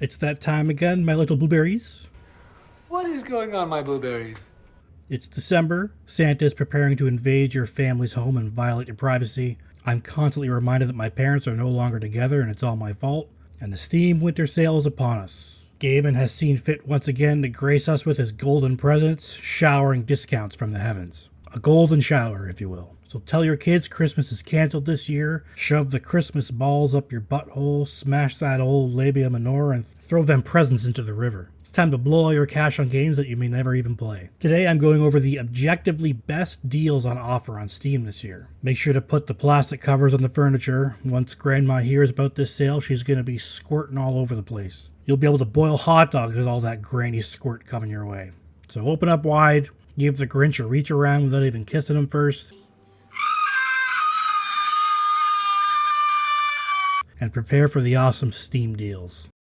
It's that time again, my little blueberries. What is going on, my blueberries? It's December. Santa is preparing to invade your family's home and violate your privacy. I'm constantly reminded that my parents are no longer together and it's all my fault. And the Steam winter sale is upon us. Gaiman has seen fit once again to grace us with his golden presents, showering discounts from the heavens. A golden shower, if you will. So tell your kids Christmas is canceled this year, shove the Christmas balls up your butthole, smash that old labia minora, and throw them presents into the river. It's time to blow all your cash on games that you may never even play. Today I'm going over the objectively best deals on offer on Steam this year. Make sure to put the plastic covers on the furniture. Once Grandma hears about this sale, she's going to be squirting all over the place. You'll be able to boil hot dogs with all that granny squirt coming your way. So open up wide, give the Grinch a reach around without even kissing him first, and prepare for the awesome Steam deals.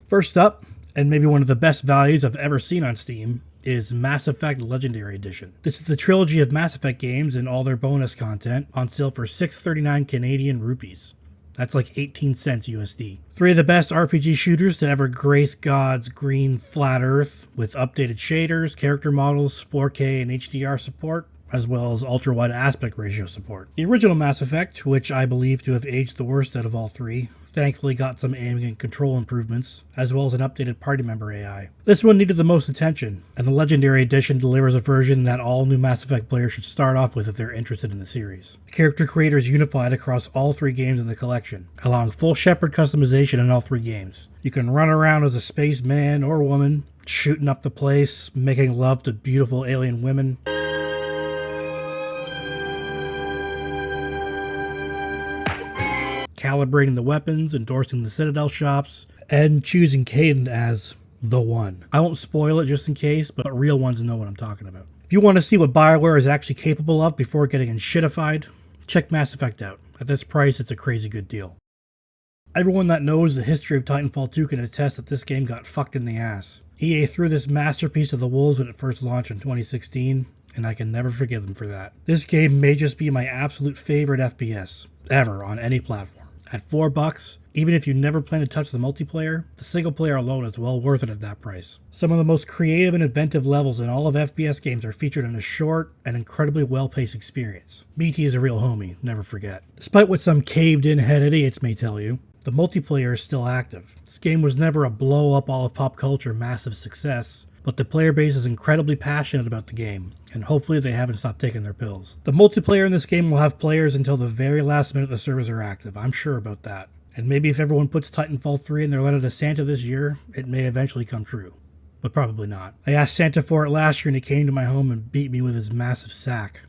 First up, and maybe one of the best values I've ever seen on Steam, is Mass Effect Legendary Edition. This is the trilogy of Mass Effect games and all their bonus content on sale for $6.39 Canadian rupees. That's like 18 cents USD. Three of the best RPG shooters to ever grace God's green flat earth with updated shaders, character models, 4K and HDR support, as well as ultra-wide aspect ratio support. The original Mass Effect, which I believe to have aged the worst out of all three, thankfully got some aiming and control improvements, as well as an updated party member AI. This one needed the most attention, and the Legendary Edition delivers a version that all new Mass Effect players should start off with if they're interested in the series. The character creator is unified across all three games in the collection, allowing full Shepard customization in all three games. You can run around as a space man or woman, shooting up the place, making love to beautiful alien women, calibrating the weapons, endorsing the Citadel shops, and choosing Caden as the one. I won't spoil it just in case, but real ones know what I'm talking about. If you want to see what BioWare is actually capable of before getting shitified, check Mass Effect out. At this price, it's a crazy good deal. Everyone that knows the history of Titanfall 2 can attest that this game got fucked in the ass. EA threw this masterpiece of the wolves when it first launched in 2016, and I can never forgive them for that. This game may just be my absolute favorite FPS ever on any platform. At $4, even if you never plan to touch the multiplayer, the single player alone is well worth it at that price. Some of the most creative and inventive levels in all of FPS games are featured in a short and incredibly well-paced experience. BT is a real homie, never forget. Despite what some caved-in head idiots may tell you, the multiplayer is still active. This game was never a blow-up all of pop culture massive success, but the player base is incredibly passionate about the game, and hopefully they haven't stopped taking their pills. The multiplayer in this game will have players until the very last minute the servers are active, I'm sure about that. And maybe if everyone puts Titanfall 3 in their letter to Santa this year, it may eventually come true. But probably not. I asked Santa for it last year and he came to my home and beat me with his massive sack.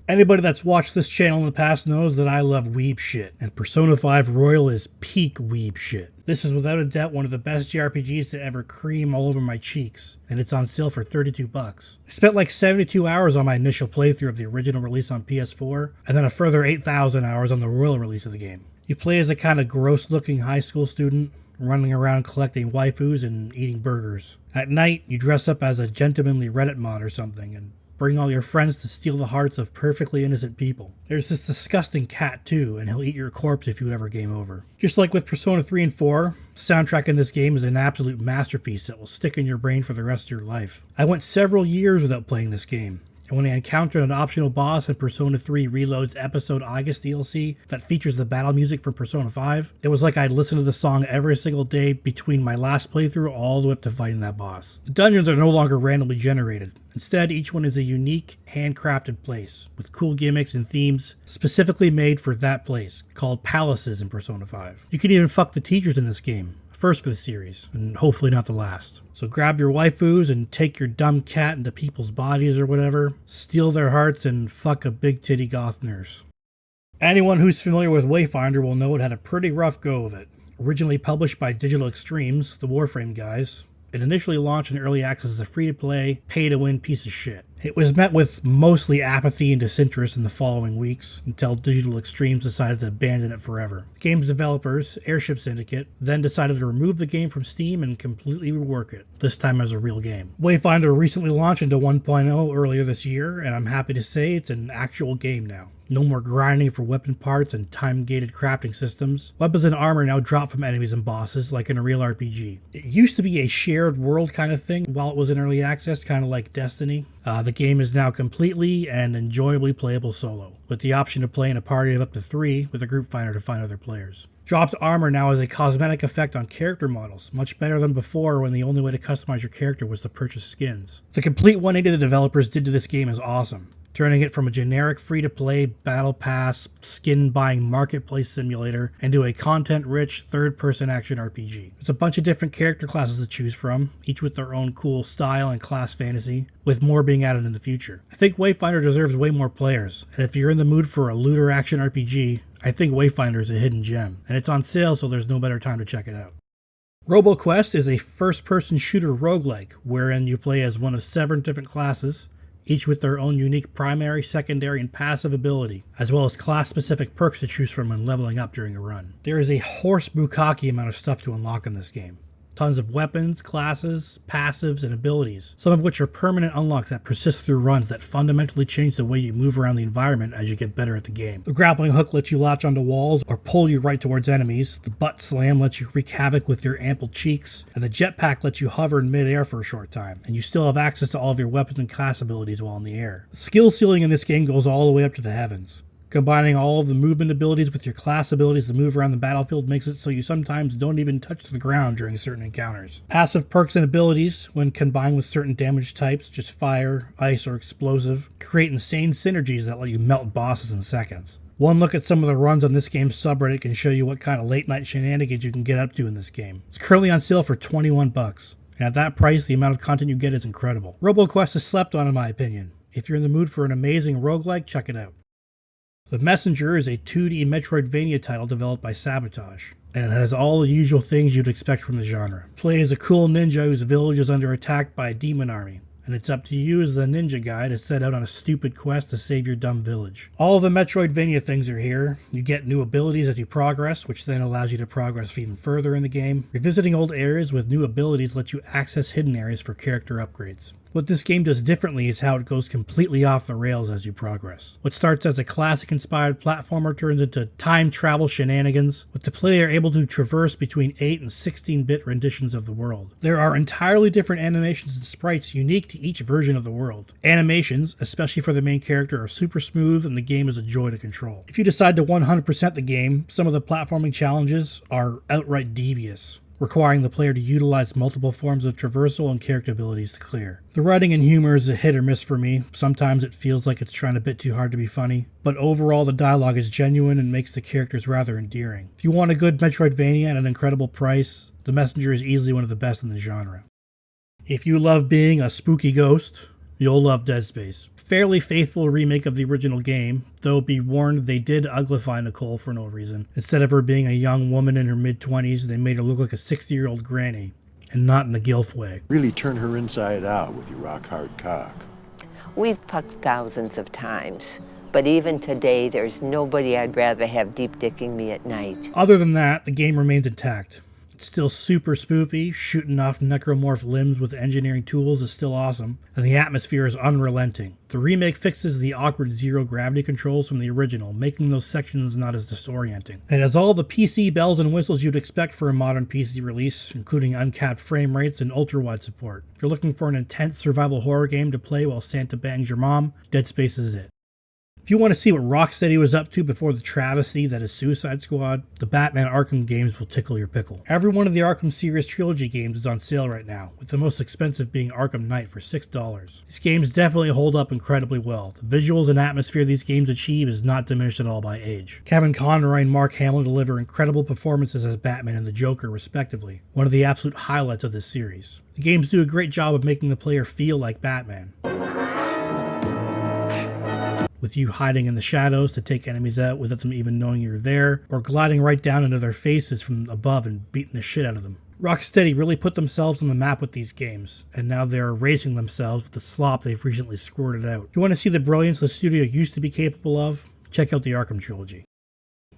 Anybody that's watched this channel in the past knows that I love weeb shit, and Persona 5 Royal is peak weeb shit. This is without a doubt one of the best JRPGs to ever cream all over my cheeks, and it's on sale for $32. I spent like 72 hours on my initial playthrough of the original release on PS4, and then a further 8,000 hours on the Royal release of the game. You play as a kind of gross-looking high school student, running around collecting waifus and eating burgers. At night, you dress up as a gentlemanly Reddit mod or something, and bring all your friends to steal the hearts of perfectly innocent people. There's this disgusting cat too, and he'll eat your corpse if you ever game over. Just like with Persona 3 and 4, soundtrack in this game is an absolute masterpiece that will stick in your brain for the rest of your life. I went several years without playing this game, and when I encountered an optional boss in Persona 3 Reload's Episode August DLC that features the battle music from Persona 5, it was like I'd listened to the song every single day between my last playthrough all the way up to fighting that boss. The dungeons are no longer randomly generated. Instead, each one is a unique, handcrafted place, with cool gimmicks and themes specifically made for that place, called palaces in Persona 5. You can even fuck the teachers in this game. First for the series, and hopefully not the last. So grab your waifus and take your dumb cat into people's bodies or whatever, steal their hearts, and fuck a big titty goth nurse. Anyone who's familiar with Wayfinder will know it had a pretty rough go of it. Originally published by Digital Extremes, the Warframe guys, it initially launched in early access as a free-to-play, pay-to-win piece of shit. It was met with mostly apathy and disinterest in the following weeks, until Digital Extremes decided to abandon it forever. The game's developers, Airship Syndicate, then decided to remove the game from Steam and completely rework it, this time as a real game. Wayfinder recently launched into 1.0 earlier this year, and I'm happy to say it's an actual game now. No more grinding for weapon parts and time-gated crafting systems. Weapons and armor now drop from enemies and bosses, like in a real RPG. It used to be a shared world kind of thing while it was in early access, kind of like Destiny. The game is now completely and enjoyably playable solo, with the option to play in a party of up to 3 with a group finder to find other players. Dropped armor now has a cosmetic effect on character models, much better than before when the only way to customize your character was to purchase skins. The complete 180 the developers did to this game is awesome, turning it from a generic free-to-play battle pass skin-buying marketplace simulator into a content-rich third-person action RPG. There's a bunch of different character classes to choose from, each with their own cool style and class fantasy, with more being added in the future. I think Wayfinder deserves way more players, and if you're in the mood for a looter action RPG, I think Wayfinder is a hidden gem, and it's on sale, so there's no better time to check it out. RoboQuest is a first-person shooter roguelike, wherein you play as one of 7 different classes, each with their own unique primary, secondary, and passive ability, as well as class-specific perks to choose from when leveling up during a run. There is a horse bukkake amount of stuff to unlock in this game. Tons of weapons, classes, passives, and abilities, some of which are permanent unlocks that persist through runs that fundamentally change the way you move around the environment as you get better at the game. The grappling hook lets you latch onto walls or pull you right towards enemies, the butt slam lets you wreak havoc with your ample cheeks, and the jetpack lets you hover in midair for a short time, and you still have access to all of your weapons and class abilities while in the air. The skill ceiling in this game goes all the way up to the heavens. Combining all of the movement abilities with your class abilities to move around the battlefield makes it so you sometimes don't even touch the ground during certain encounters. Passive perks and abilities, when combined with certain damage types, such as fire, ice, or explosive, create insane synergies that let you melt bosses in seconds. One look at some of the runs on this game's subreddit can show you what kind of late-night shenanigans you can get up to in this game. It's currently on sale for $21, and at that price, the amount of content you get is incredible. RoboQuest is slept on in my opinion. If you're in the mood for an amazing roguelike, check it out. The Messenger is a 2D Metroidvania title developed by Sabotage, and it has all the usual things you'd expect from the genre. Play as a cool ninja whose village is under attack by a demon army, and it's up to you as the ninja guy to set out on a stupid quest to save your dumb village. All the Metroidvania things are here. You get new abilities as you progress, which then allows you to progress even further in the game. Revisiting old areas with new abilities lets you access hidden areas for character upgrades. What this game does differently is how it goes completely off the rails as you progress. What starts as a classic-inspired platformer turns into time travel shenanigans, with the player able to traverse between 8 and 16-bit renditions of the world. There are entirely different animations and sprites unique to each version of the world. Animations, especially for the main character, are super smooth and the game is a joy to control. If you decide to 100% the game, some of the platforming challenges are outright devious, requiring the player to utilize multiple forms of traversal and character abilities to clear. The writing and humor is a hit or miss for me. Sometimes it feels like it's trying a bit too hard to be funny, but overall the dialogue is genuine and makes the characters rather endearing. If you want a good Metroidvania at an incredible price, The Messenger is easily one of the best in the genre. If you love being a spooky ghost, you'll love Dead Space. Fairly faithful remake of the original game, though be warned they did uglify Nicole for no reason. Instead of her being a young woman in her mid-20s, they made her look like a 60-year-old granny, and not in the gilf way. Really turn her inside out with your rock-hard cock. We've fucked thousands of times, but even today there's nobody I'd rather have deep dicking me at night. Other than that, the game remains intact. It's still super spoopy, shooting off necromorph limbs with engineering tools is still awesome, and the atmosphere is unrelenting. The remake fixes the awkward zero-gravity controls from the original, making those sections not as disorienting. It has all the PC bells and whistles you'd expect for a modern PC release, including uncapped frame rates and ultra-wide support. If you're looking for an intense survival horror game to play while Santa bangs your mom, Dead Space is it. If you want to see what Rocksteady was up to before the travesty that is Suicide Squad, the Batman Arkham games will tickle your pickle. Every one of the Arkham series trilogy games is on sale right now, with the most expensive being Arkham Knight for $6. These games definitely hold up incredibly well. The visuals and atmosphere these games achieve is not diminished at all by age. Kevin Conroy and Mark Hamill deliver incredible performances as Batman and the Joker respectively, one of the absolute highlights of this series. The games do a great job of making the player feel like Batman, with you hiding in the shadows to take enemies out without them even knowing you're there, or gliding right down into their faces from above and beating the shit out of them. Rocksteady really put themselves on the map with these games, and now they're erasing themselves with the slop they've recently squirted out. If you want to see the brilliance the studio used to be capable of, check out the Arkham trilogy.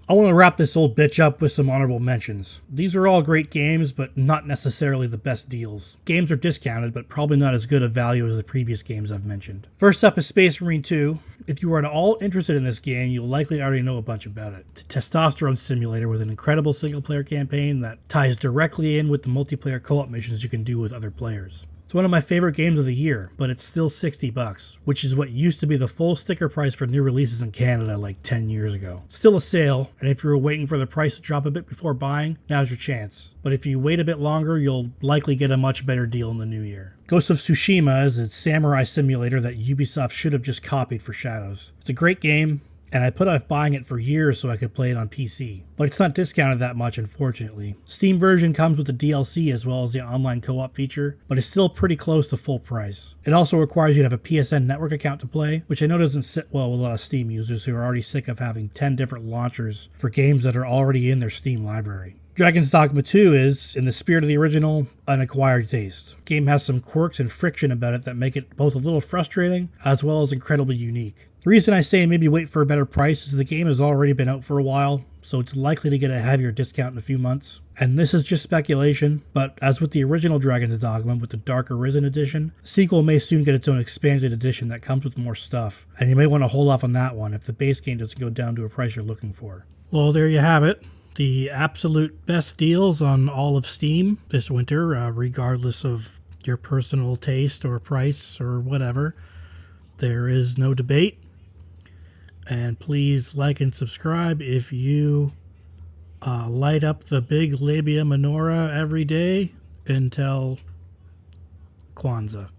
I want to wrap this old bitch up with some honorable mentions. These are all great games, but not necessarily the best deals. Games are discounted, but probably not as good a value as the previous games I've mentioned. First up is Space Marine 2. If you are at all interested in this game, you'll likely already know a bunch about it. It's a testosterone simulator with an incredible single-player campaign that ties directly in with the multiplayer co-op missions you can do with other players. It's one of my favorite games of the year, but it's still $60, which is what used to be the full sticker price for new releases in Canada like 10 years ago. Still a sale, and if you're waiting for the price to drop a bit before buying, now's your chance. But if you wait a bit longer, you'll likely get a much better deal in the new year. Ghost of Tsushima is a samurai simulator that Ubisoft should have just copied for Shadows. It's a great game, and I put off buying it for years so I could play it on PC. But it's not discounted that much, unfortunately. Steam version comes with the DLC as well as the online co-op feature, but it's still pretty close to full price. It also requires you to have a PSN network account to play, which I know doesn't sit well with a lot of Steam users who are already sick of having 10 different launchers for games that are already in their Steam library. Dragon's Dogma 2 is, in the spirit of the original, an acquired taste. The game has some quirks and friction about it that make it both a little frustrating as well as incredibly unique. The reason I say maybe wait for a better price is the game has already been out for a while, so it's likely to get a heavier discount in a few months. And this is just speculation, but as with the original Dragon's Dogma with the Dark Arisen edition, the sequel may soon get its own expanded edition that comes with more stuff, and you may want to hold off on that one if the base game doesn't go down to a price you're looking for. Well, there you have it. The absolute best deals on all of Steam this winter, regardless of your personal taste or price or whatever. There is no debate. And please like and subscribe if you light up the big labia minora every day until Kwanzaa.